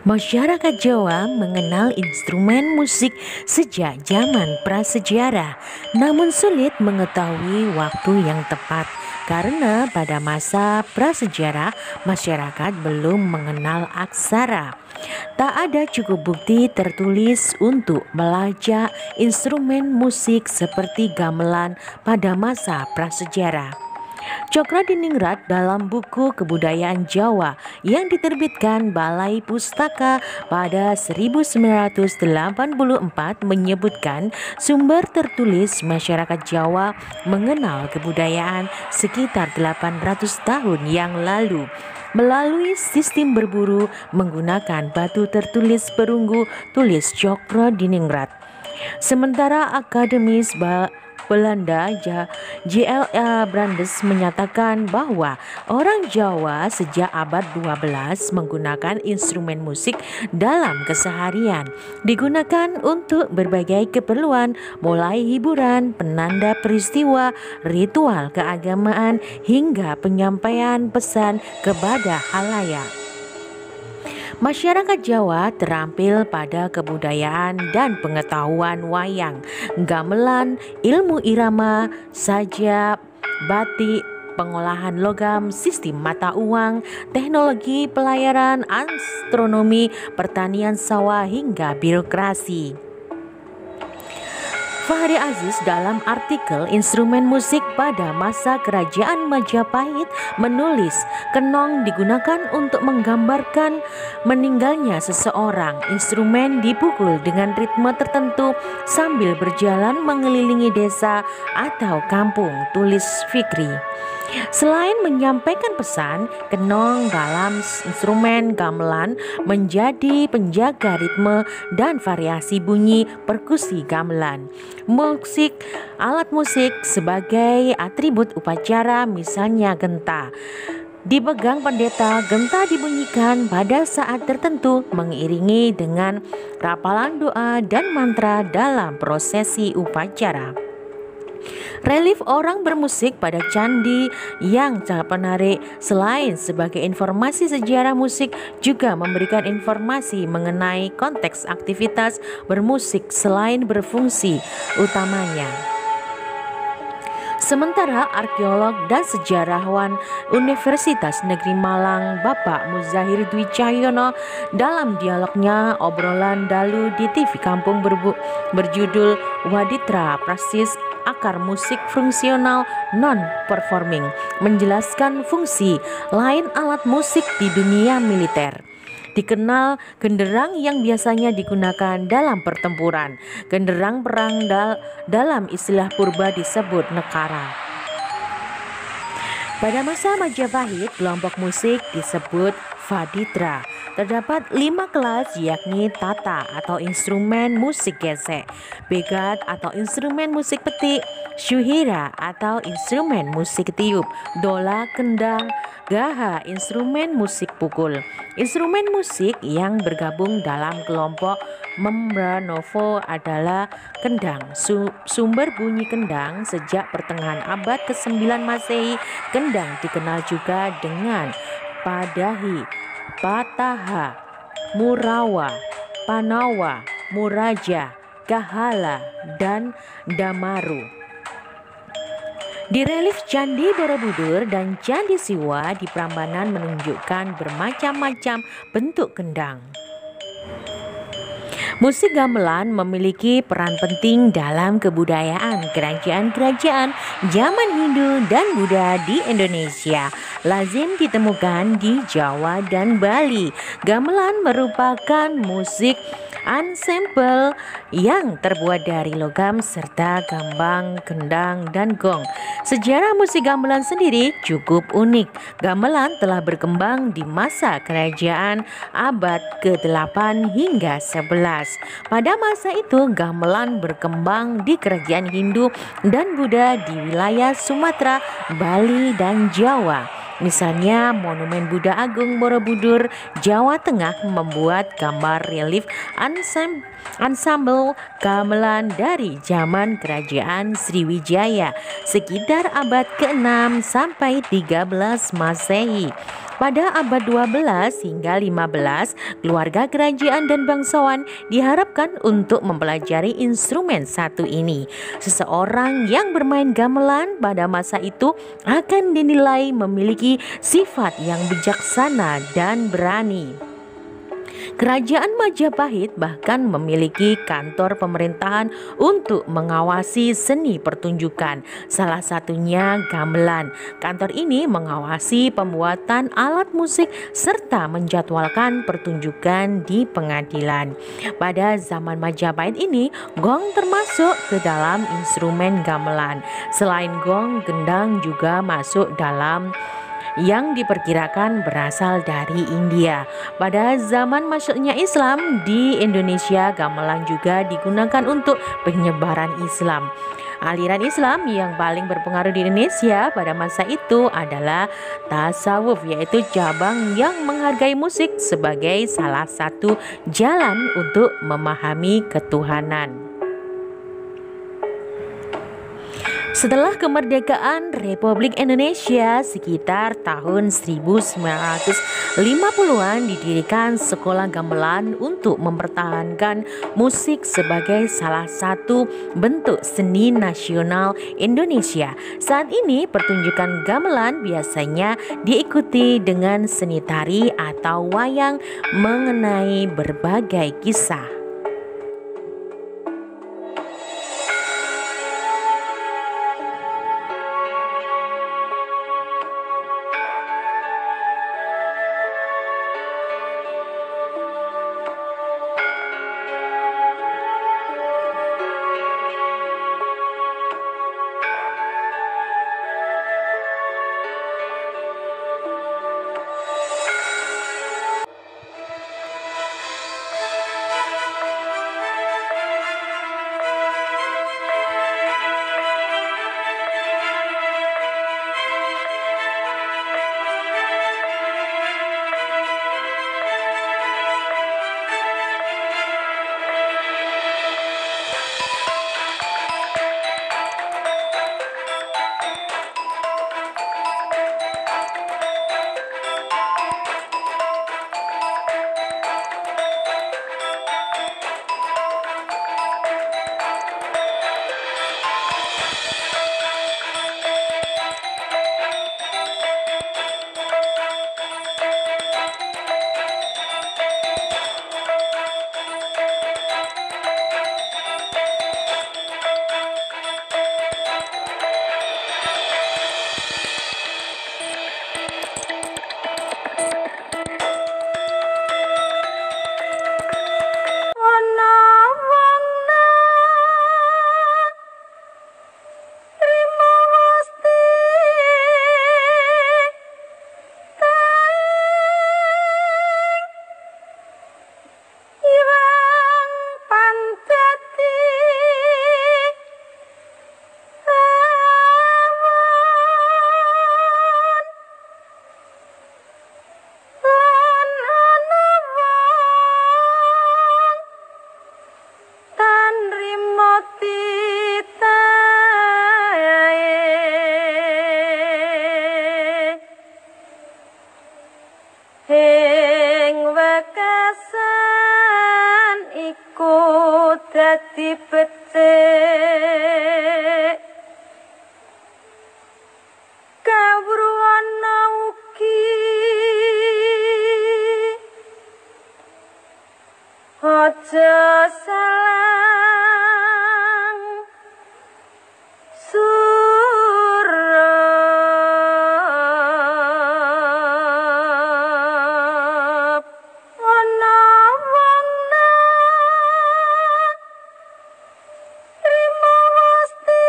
Masyarakat Jawa mengenal instrumen musik sejak zaman prasejarah, namun sulit mengetahui waktu yang tepat karena pada masa prasejarah masyarakat belum mengenal aksara. Tak ada cukup bukti tertulis untuk melacak instrumen musik seperti gamelan pada masa prasejarah. Cokrodiningrat dalam buku Kebudayaan Jawa yang diterbitkan Balai Pustaka pada 1984 menyebutkan sumber tertulis masyarakat Jawa mengenal kebudayaan sekitar 800 tahun yang lalu melalui sistem berburu menggunakan batu tertulis perunggu tulis Cokrodiningrat. Sementara akademis Belanda J.L.A. Brandes menyatakan bahwa orang Jawa sejak abad 12 menggunakan instrumen musik dalam keseharian, digunakan untuk berbagai keperluan mulai hiburan, penanda peristiwa, ritual keagamaan hingga penyampaian pesan kepada halayak. Masyarakat Jawa terampil pada kebudayaan dan pengetahuan wayang, gamelan, ilmu irama, sajak, batik, pengolahan logam, sistem mata uang, teknologi pelayaran, astronomi, pertanian sawah hingga birokrasi. Fahri Aziz dalam artikel Instrumen Musik pada Masa Kerajaan Majapahit menulis, kenong digunakan untuk menggambarkan meninggalnya seseorang. Instrumen dipukul dengan ritme tertentu sambil berjalan mengelilingi desa atau kampung, tulis Fikri. Selain menyampaikan pesan, kenong dalam instrumen gamelan menjadi penjaga ritme dan variasi bunyi perkusi gamelan. Alat musik sebagai atribut upacara, misalnya genta. Dipegang pendeta, genta dibunyikan pada saat tertentu mengiringi dengan rapalan doa dan mantra dalam prosesi upacara. Relief orang bermusik pada candi yang sangat menarik, selain sebagai informasi sejarah musik juga memberikan informasi mengenai konteks aktivitas bermusik selain berfungsi utamanya. Sementara arkeolog dan sejarawan Universitas Negeri Malang Bapak Muzahir Dwi Cahyono dalam dialognya Obrolan Dalu di TV Kampung berjudul Waditra Praksis Akar Musik Fungsional Non-Performing menjelaskan fungsi lain alat musik di dunia militer. Dikenal genderang yang biasanya digunakan dalam pertempuran. Genderang perang dalam istilah purba disebut nekara. Pada masa Majapahit, kelompok musik disebut Vaditra. Terdapat 5 kelas, yakni tata atau instrumen musik gesek, begat atau instrumen musik petik, syuhira atau instrumen musik tiup, dola kendang, gaha instrumen musik pukul. Instrumen musik yang bergabung dalam kelompok Membranovo adalah kendang. Sumber bunyi kendang sejak pertengahan abad ke-9 Masehi. Kendang dikenal juga dengan padahi, pataha, murawa, panawa, muraja, kahala, dan damaru. Di relief Candi Borobudur dan Candi Siwa di Prambanan menunjukkan bermacam-macam bentuk kendang. Musik gamelan memiliki peran penting dalam kebudayaan kerajaan-kerajaan zaman Hindu dan Buddha di Indonesia. Lazim ditemukan di Jawa dan Bali. Gamelan merupakan musik ensemble yang terbuat dari logam serta gambang, kendang, dan gong. Sejarah musik gamelan sendiri cukup unik. Gamelan telah berkembang di masa kerajaan abad ke-8 hingga 11. Pada masa itu, gamelan berkembang di kerajaan Hindu dan Buddha di wilayah Sumatera, Bali, dan Jawa. Misalnya, Monumen Buddha Agung Borobudur, Jawa Tengah membuat gambar relief ensemble gamelan dari zaman Kerajaan Sriwijaya sekitar abad ke-6 sampai 13 Masehi. Pada abad 12 hingga 15, keluarga kerajaan dan bangsawan diharapkan untuk mempelajari instrumen satu ini. Seseorang yang bermain gamelan pada masa itu akan dinilai memiliki sifat yang bijaksana dan berani. Kerajaan Majapahit bahkan memiliki kantor pemerintahan untuk mengawasi seni pertunjukan, salah satunya gamelan. Kantor ini mengawasi pembuatan alat musik serta menjadwalkan pertunjukan di pengadilan. Pada zaman Majapahit ini, gong termasuk ke dalam instrumen gamelan. Selain gong, gendang juga masuk dalam yang diperkirakan berasal dari India. Pada zaman masuknya Islam di Indonesia, gamelan juga digunakan untuk penyebaran Islam. Aliran Islam yang paling berpengaruh di Indonesia pada masa itu adalah tasawuf, yaitu cabang yang menghargai musik sebagai salah satu jalan untuk memahami ketuhanan. Setelah kemerdekaan Republik Indonesia sekitar tahun 1950-an didirikan sekolah gamelan untuk mempertahankan musik sebagai salah satu bentuk seni nasional Indonesia. Saat ini pertunjukan gamelan biasanya diikuti dengan seni tari atau wayang mengenai berbagai kisah. dadi becik kawruwana ugi aja salang surap ana wong trimo mesti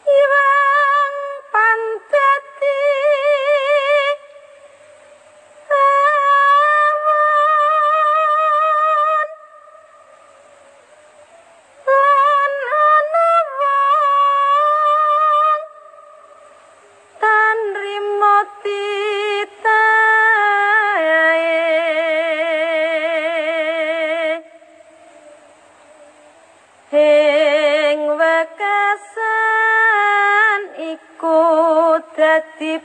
iwang pantati awon lan ana wong tan rimo titahe ing dadi